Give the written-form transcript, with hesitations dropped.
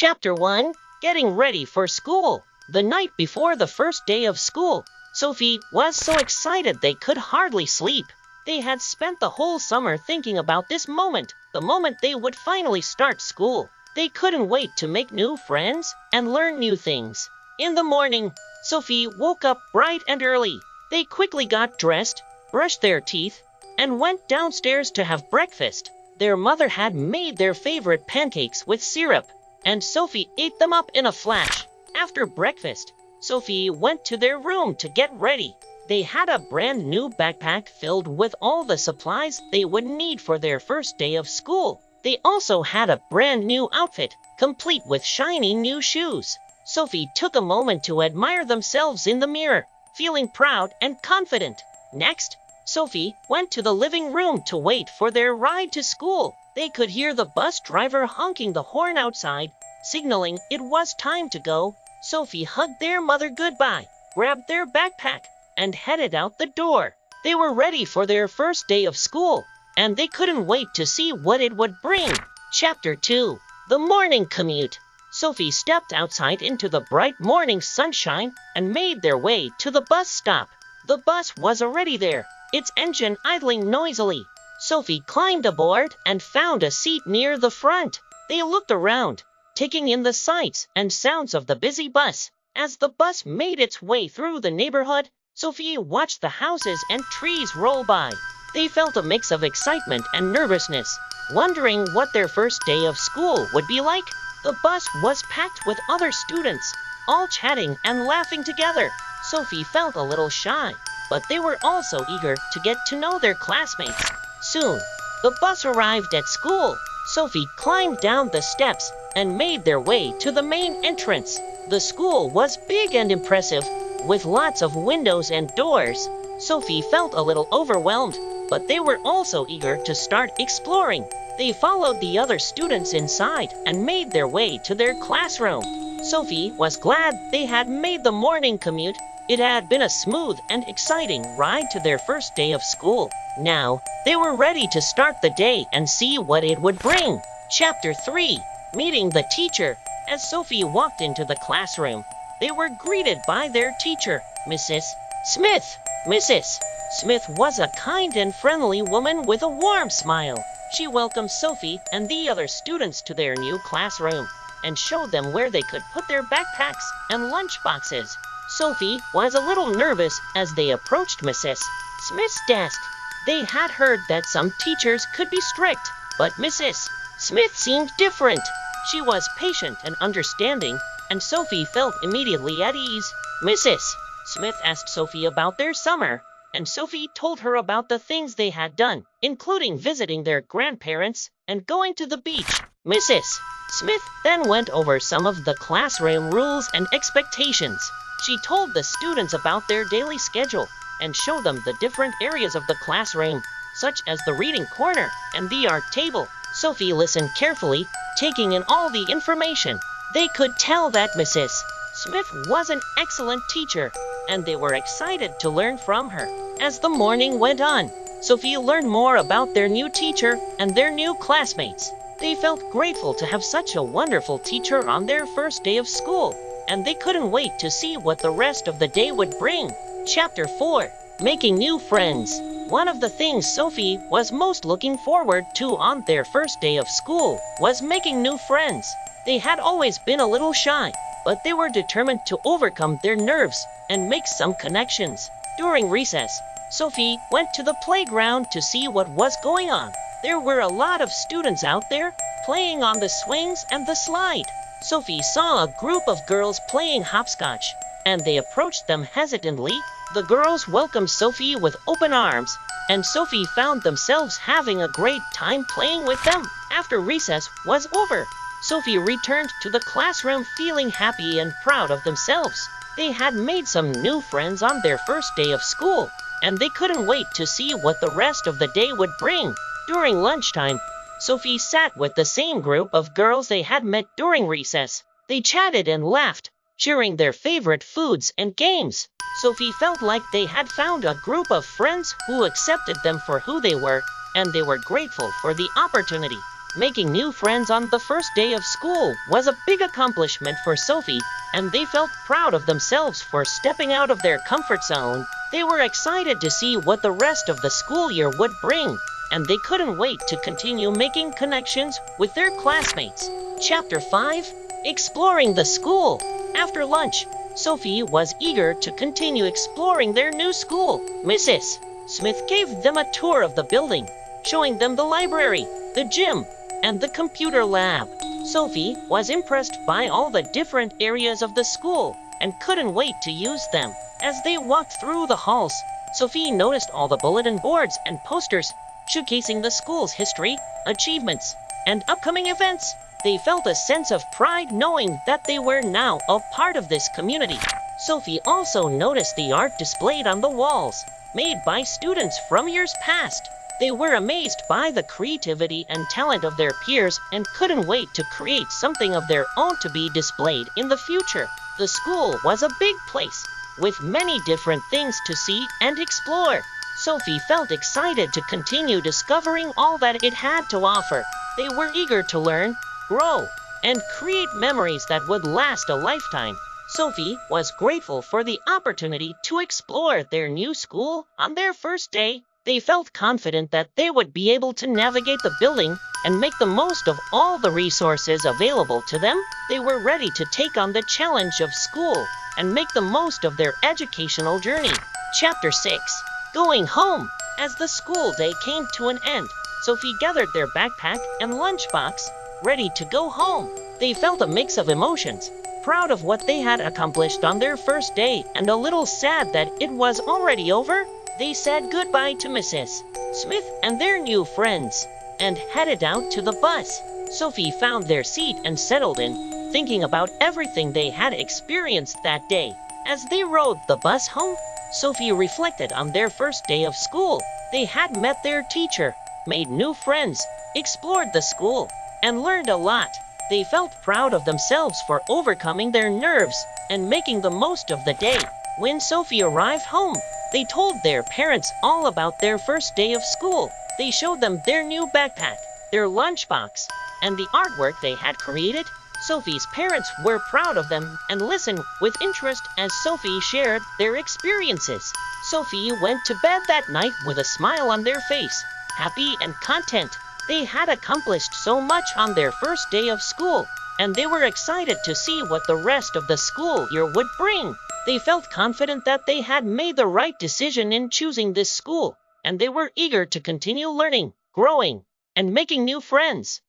Chapter 1. Getting Ready for School. The night before the first day of school, Sophie was so excited they could hardly sleep. They had spent the whole summer thinking about this moment, the moment they would finally start school. They couldn't wait to make new friends and learn new things. In the morning, Sophie woke up bright and early. They quickly got dressed, brushed their teeth, and went downstairs to have breakfast. Their mother had made their favorite pancakes with syrup, and Sophie ate them up in a flash. After breakfast, Sophie went to their room to get ready. They had a brand new backpack filled with all the supplies they would need for their first day of school. They also had a brand new outfit, complete with shiny new shoes. Sophie took a moment to admire themselves in the mirror, feeling proud and confident. Next, Sophie went to the living room to wait for their ride to school. They could hear the bus driver honking the horn outside, signaling it was time to go. Sophie hugged their mother goodbye, grabbed their backpack, and headed out the door. They were ready for their first day of school, and they couldn't wait to see what it would bring. Chapter 2. The Morning Commute. Sophie stepped outside into the bright morning sunshine and made their way to the bus stop. The bus was already there, its engine idling noisily. Sophie climbed aboard and found a seat near the front. They looked around, taking in the sights and sounds of the busy bus. As the bus made its way through the neighborhood, Sophie watched the houses and trees roll by. They felt a mix of excitement and nervousness, wondering what their first day of school would be like. The bus was packed with other students, all chatting and laughing together. Sophie felt a little shy, but they were also eager to get to know their classmates. Soon, the bus arrived at school. Sophie climbed down the steps and made their way to the main entrance. The school was big and impressive, with lots of windows and doors. Sophie felt a little overwhelmed, but they were also eager to start exploring. They followed the other students inside and made their way to their classroom. Sophie was glad they had made the morning commute. It had been a smooth and exciting ride to their first day of school. Now, they were ready to start the day and see what it would bring. Chapter 3. Meeting the Teacher. As Sophie walked into the classroom, they were greeted by their teacher, Mrs. Smith. Mrs. Smith was a kind and friendly woman with a warm smile. She welcomed Sophie and the other students to their new classroom and showed them where they could put their backpacks and lunch boxes. Sophie was a little nervous as they approached Mrs. Smith's desk. They had heard that some teachers could be strict, but Mrs. Smith seemed different. She was patient and understanding, and Sophie felt immediately at ease. Mrs. Smith asked Sophie about their summer, and Sophie told her about the things they had done, including visiting their grandparents and going to the beach. Mrs. Smith then went over some of the classroom rules and expectations. She told the students about their daily schedule and showed them the different areas of the classroom, such as the reading corner and the art table. Sophie listened carefully, taking in all the information. They could tell that Mrs. Smith was an excellent teacher, and they were excited to learn from her. As the morning went on, Sophie learned more about their new teacher and their new classmates. They felt grateful to have such a wonderful teacher on their first day of school, and they couldn't wait to see what the rest of the day would bring. Chapter 4. Making New Friends. One of the things Sophie was most looking forward to on their first day of school was making new friends. They had always been a little shy, but they were determined to overcome their nerves and make some connections. During recess, Sophie went to the playground to see what was going on. There were a lot of students out there playing on the swings and the slide. Sophie saw a group of girls playing hopscotch, and they approached them hesitantly. The girls welcomed Sophie with open arms, and Sophie found themselves having a great time playing with them. After recess was over, Sophie returned to the classroom feeling happy and proud of themselves. They had made some new friends on their first day of school, and they couldn't wait to see what the rest of the day would bring. During lunchtime, Sophie sat with the same group of girls they had met during recess. They chatted and laughed, sharing their favorite foods and games. Sophie felt like they had found a group of friends who accepted them for who they were, and they were grateful for the opportunity. Making new friends on the first day of school was a big accomplishment for Sophie, and they felt proud of themselves for stepping out of their comfort zone. They were excited to see what the rest of the school year would bring, and they couldn't wait to continue making connections with their classmates. Chapter 5: Exploring the School. After lunch, Sophie was eager to continue exploring their new school. Mrs. Smith gave them a tour of the building, showing them the library, the gym, and the computer lab. Sophie was impressed by all the different areas of the school and couldn't wait to use them. As they walked through the halls, Sophie noticed all the bulletin boards and posters showcasing the school's history, achievements, and upcoming events. They felt a sense of pride knowing that they were now a part of this community. Sophie also noticed the art displayed on the walls, made by students from years past. They were amazed by the creativity and talent of their peers and couldn't wait to create something of their own to be displayed in the future. The school was a big place, with many different things to see and explore. Sophie felt excited to continue discovering all that it had to offer. They were eager to learn, grow, and create memories that would last a lifetime. Sophie was grateful for the opportunity to explore their new school on their first day. They felt confident that they would be able to navigate the building and make the most of all the resources available to them. They were ready to take on the challenge of school and make the most of their educational journey. Chapter 6: Going Home. As the school day came to an end, Sophie gathered their backpack and lunchbox, ready to go home. They felt a mix of emotions, proud of what they had accomplished on their first day and a little sad that it was already over. They said goodbye to Mrs. Smith and their new friends and headed out to the bus. Sophie found their seat and settled in, thinking about everything they had experienced that day. As they rode the bus home, Sophie reflected on their first day of school. They had met their teacher, made new friends, explored the school, and learned a lot. They felt proud of themselves for overcoming their nerves and making the most of the day. When Sophie arrived home, they told their parents all about their first day of school. They showed them their new backpack, their lunchbox, and the artwork they had created. Sophie's parents were proud of them and listened with interest as Sophie shared their experiences. Sophie went to bed that night with a smile on their face, happy and content. They had accomplished so much on their first day of school, and they were excited to see what the rest of the school year would bring. They felt confident that they had made the right decision in choosing this school, and they were eager to continue learning, growing, and making new friends.